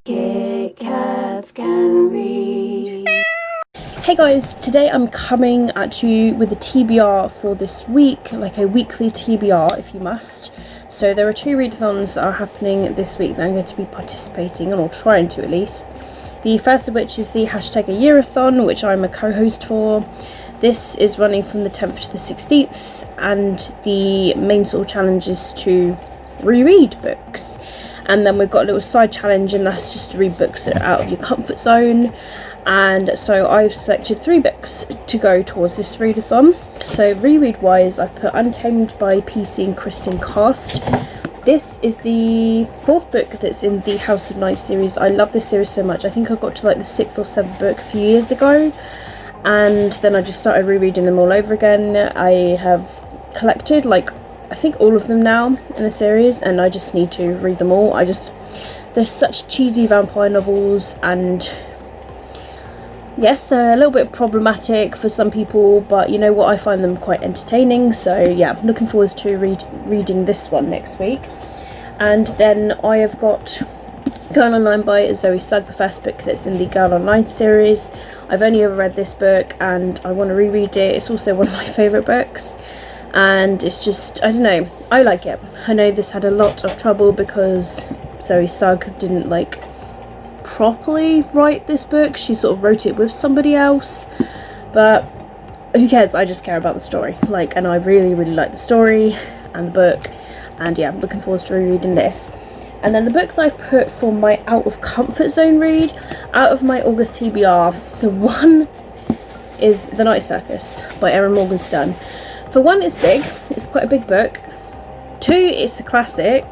Kit Kats can read. Hey guys, today I'm coming at you with a TBR for this week, like a weekly TBR if you must. So there are two readathons that are happening this week that I'm going to be participating in, or trying to at least. The first of which is the #Ayearathon, which I'm a co-host for. This is running from the 10th to the 16th, and the main sort of challenge is to reread books. And then we've got a little side challenge, and that's just to read books that are out of your comfort zone. And so I've selected 3 books to go towards this readathon. So reread wise, I've put Untamed by PC and Kristen Cast. This is the 4th book that's in the House of Night series. I love this series so much. I think I got to like the 6th or 7th book a few years ago, and then I just started rereading them all over again. I have collected like I think all of them now in the series, and I just need to read them all. There's such cheesy vampire novels, and yes, they're a little bit problematic for some people, but you know what, I find them quite entertaining. So yeah, I'm looking forward to reading this one next week. And then I have got Girl Online by Zoe Sugg, the first book that's in the Girl Online series. I've only ever read this book and I want to reread it. It's also one of my favourite books, and it's just, I don't know, I like it. I know this had a lot of trouble because Zoe Sugg didn't like properly write this book. She sort of wrote it with somebody else, but who cares? I just care about the story, and I really like the story and the book, and yeah, I'm looking forward to rereading this. And then the book that I've put for my out of comfort zone read, out of my August TBR, the one is The Night Circus by Erin Morgenstern. For one, it's big, it's quite a big book. 2, it's a classic,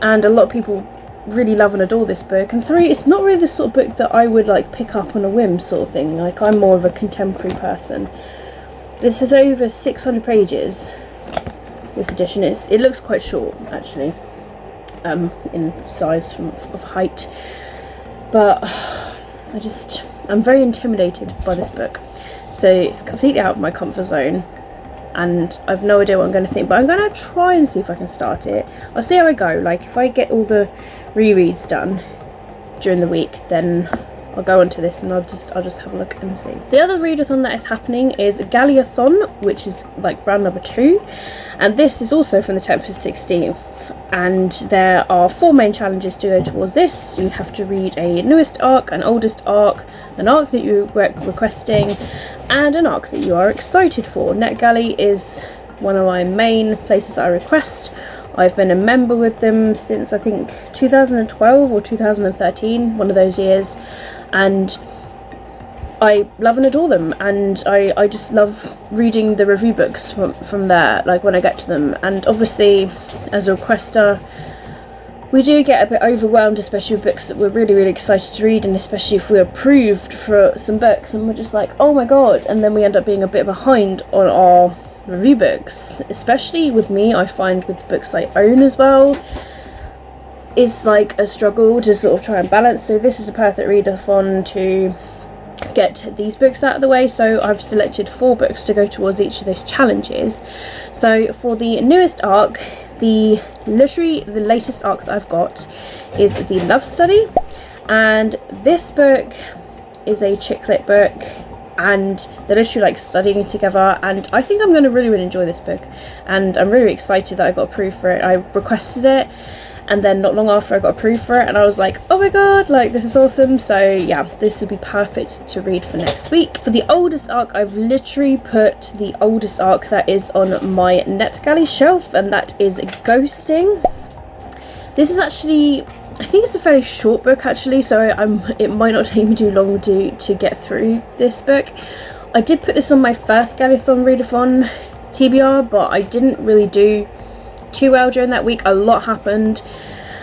and a lot of people really love and adore this book. And 3, it's not really the sort of book that I would like pick up on a whim sort of thing. Like, I'm more of a contemporary person. This is over 600 pages, this edition. It looks quite short actually, in size of height, but I'm very intimidated by this book. So it's completely out of my comfort zone, and I've no idea what I'm going to think, but I'm going to try and see if I can start it. I'll see how I go. Like, if I get all the rereads done during the week, then I'll go onto this and I'll just have a look and see. The other readathon that is happening is Galleyathon, which is like round number 2, and this is also from the 10th to 16th, and there are 4 main challenges to go towards this. You have to read a newest arc, an oldest arc, an arc that you were requesting, and an arc that you are excited for. NetGalley is one of my main places that I request. I've been a member with them since I think 2012 or 2013, one of those years, and I love and adore them, and I just love reading the review books from there, like when I get to them. And obviously as a requester, we do get a bit overwhelmed, especially with books that we're really excited to read, and especially if we're approved for some books and we're just like, oh my god, and then we end up being a bit behind on our review books. Especially with me, I find with the books I own as well, it's like a struggle to sort of try and balance. So this is a perfect readathon to get these books out of the way. So I've selected 4 books to go towards each of those challenges. So for the newest arc, the latest arc that I've got is The Love Study, and this book is a chick lit book, and they're literally like studying together, and I think I'm going to really enjoy this book, and I'm really excited that I got approved for it. I requested it, and then not long after I got approved for it, and I was like, oh my god, like, this is awesome. So yeah, this would be perfect to read for next week. For the oldest arc, I've literally put the oldest arc that is on my NetGalley shelf, and that is Ghosting. This is actually, I think it's a fairly short book actually, so it might not take me too long to get through this book. I did put this on my first Galleyathon readathon TBR, but I didn't really do too well during that week. A lot happened.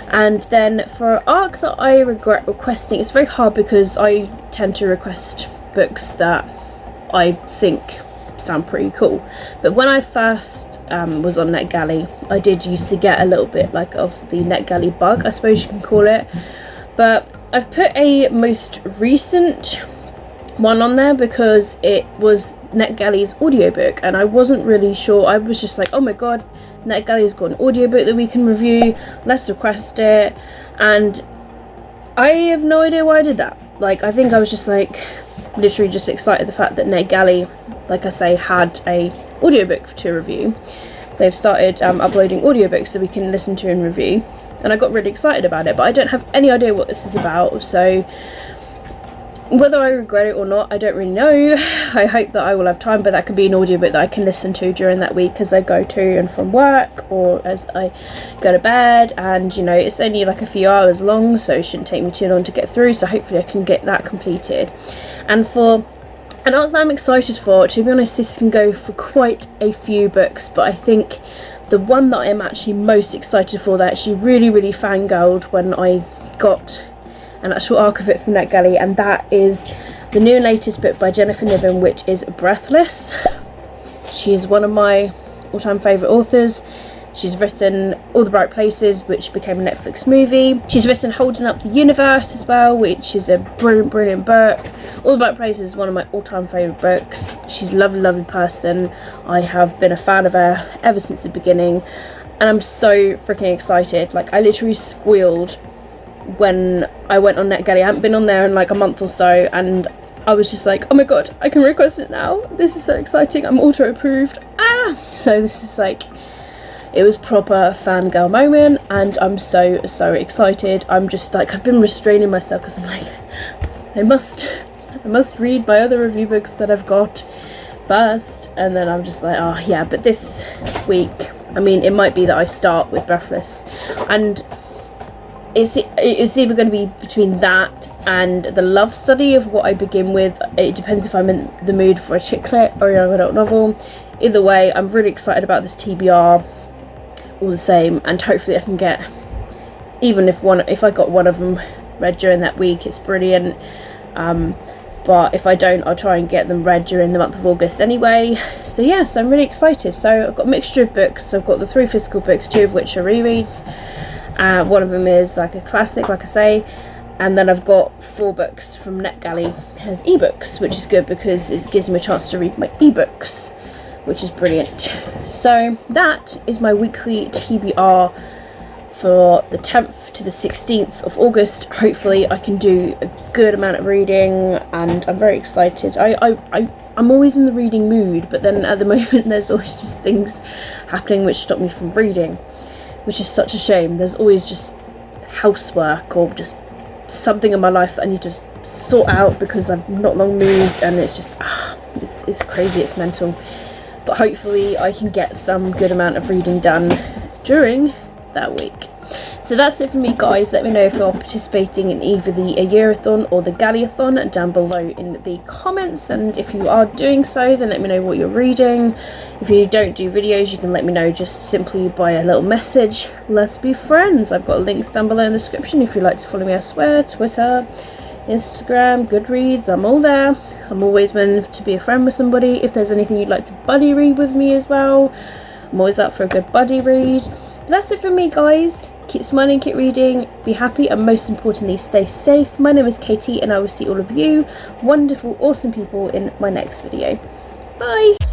And then for arc that I regret requesting, it's very hard because I tend to request books that I think sound pretty cool. But when I first was on NetGalley, I did used to get a little bit like of the NetGalley bug, I suppose you can call it. But I've put a most recent one on there because it was NetGalley's audiobook, and I wasn't really sure. I was just like, oh my god, NetGalley's got an audiobook that we can review, let's request it. And I have no idea why I did that. Like, I think I was just like literally just excited the fact that NetGalley, like I say, had a audiobook to review. They've started uploading audiobooks that we can listen to and review, and I got really excited about it, but I don't have any idea what this is about, so whether I regret it or not, I don't really know. I hope that I will have time, but that could be an audiobook that I can listen to during that week as I go to and from work, or as I go to bed. And you know, it's only like a few hours long, so it shouldn't take me too long to get through, so hopefully I can get that completed. And for an arc that I'm excited for, to be honest, this can go for quite a few books, but I think the one that I'm actually most excited for, that actually really fangirled when I got an actual arc of it from NetGalley, and that is the new and latest book by Jennifer Niven, which is Breathless. She's one of my all-time favourite authors. She's written All the Bright Places, which became a Netflix movie. She's written Holding Up the Universe as well, which is a brilliant book. All the Bright Places is one of my all-time favourite books. She's a lovely person. I have been a fan of her ever since the beginning, and I'm so freaking excited. Like, I literally squealed when I went on NetGalley. I haven't been on there in like a month or so, and I was just like, oh my god, I can request it now. This is so exciting. I'm auto approved. So this is like, it was proper fangirl moment, and I'm so excited. I'm just like, I've been restraining myself because I'm like, I must read my other review books that I've got first, and then I'm just like, oh yeah. But this week, I mean, it might be that I start with Breathless, and it's either going to be between that and the love study of what I begin with. It depends if I'm in the mood for a chick lit or a young adult novel. Either way, I'm really excited about this TBR all the same, and hopefully I can get, even if I got one of them read during that week, it's brilliant. But if I don't, I'll try and get them read during the month of August anyway. So yeah, so I'm really excited. So I've got a mixture of books. So I've got the 3 physical books, 2 of which are rereads. One of them is like a classic, like I say, and then I've got 4 books from NetGalley as ebooks, which is good because it gives me a chance to read my ebooks, which is brilliant. So that is my weekly TBR for the 10th to the 16th of August. Hopefully I can do a good amount of reading, and I'm very excited. I'm always in the reading mood, but then at the moment there's always just things happening which stop me from reading, which is such a shame. There's always just housework or just something in my life that I need to sort out because I've not long moved, and it's just it's crazy, it's mental. But hopefully I can get some good amount of reading done during that week. So that's it for me, guys. Let me know if you're participating in either the Ayearathon or the Galleyathon down below in the comments, and if you are doing so, then let me know what you're reading. If you don't do videos, you can let me know just simply by a little message. Let's be friends. I've got links down below in the description if you'd like to follow me elsewhere: Twitter, Instagram, Goodreads. I'm all there. I'm always willing to be a friend with somebody. If there's anything you'd like to buddy read with me as well, I'm always up for a good buddy read. But that's it from me, guys. Keep smiling, keep reading, be happy, and most importantly, stay safe. My name is Katie, and I will see all of you wonderful, awesome people in my next video. Bye!